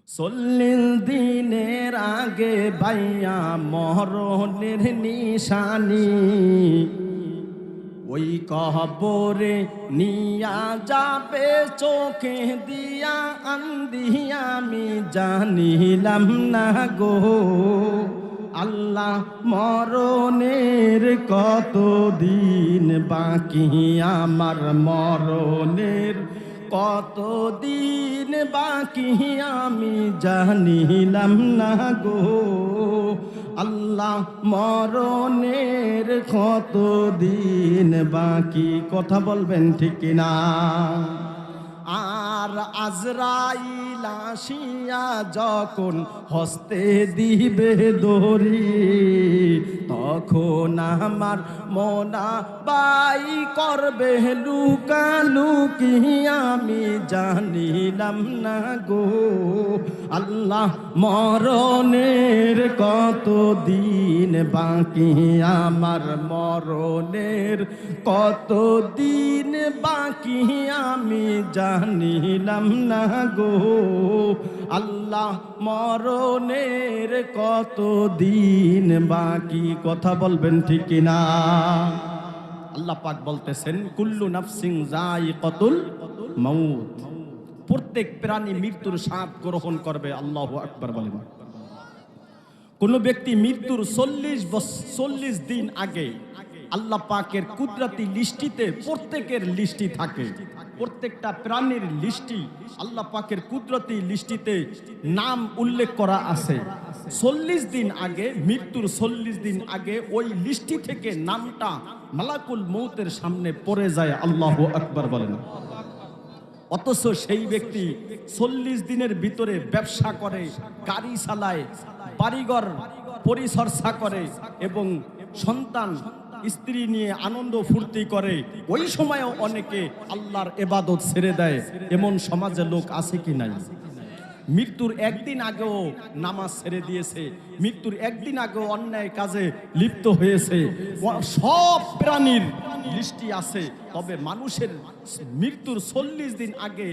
চল্লিশ দিনের আগে বাইয়া মরণের নিশানি ওই কবরে নিয়া যাবে চোখে দিয়া আন্দিয়া আমি জানিলাম না গো আল্লাহ মরণের কত দিন বাকি আমার মরণের কত দিন বাকি আমি জানিলাম না গো আল্লাহ মরণের কত দিন বাকি কথা বলবেন ঠিক না আর আজরাইল আসিয়া যখন হস্তে দিবে দড়ি তখন আমার মনা বাই করবে লুকালুকি আমি জানিলাম না গো আল্লাহ মরণের কত দিন বাকি আমার মরণের কত দিন বাকি আমি জানিলাম না গো আল্লাহ মরণের কত দিন বাকি কথা বলবেন ঠিক না আল্লাহ পাক বলতেছেন কুল্লু নাফসিন যায়িকাতুল মাউত প্রত্যেক প্রাণী মৃত্যুর স্বাদ গ্রহণ করবে আল্লাহু আকবার বলেন কোন ব্যক্তি মৃত্যুর 40 দিন আগে আল্লাহ পাকের কুদরতি লিস্টিতে প্রত্যেকের লিস্টি থাকে প্রত্যেকটা প্রাণীর লিস্টি আল্লাহ পাকের কুদরতি লিস্টিতে নাম উল্লেখ করা আছে 40 দিন আগে মৃত্যুর 40 দিন আগে ওই লিস্টি থেকে নামটা মালাকুল মউতের সামনে পড়ে যায় আল্লাহু আকবার বলেন অথচ সেই ব্যক্তি 40 দিনের ভিতরে ব্যবসা করে গাড়ি চালায় বাড়িঘর পরিচর্যা করে এবং সন্তান স্ত্রী নিয়ে আনন্দ ফুর্তি করে ওই সময়ও অনেকে আল্লাহর ইবাদত ছেড়ে দেয় এমন সমাজে লোক আছে কি নাই মৃত্যুর একদিন আগেও নামাজ ছেড়ে দিয়েছে মৃত্যুর একদিন আগেও অন্যায় কাজে লিপ্ত হয়েছে সব প্রাণীর লিস্টি আছে তবে মানুষের মৃত্যুর 40 দিন আগে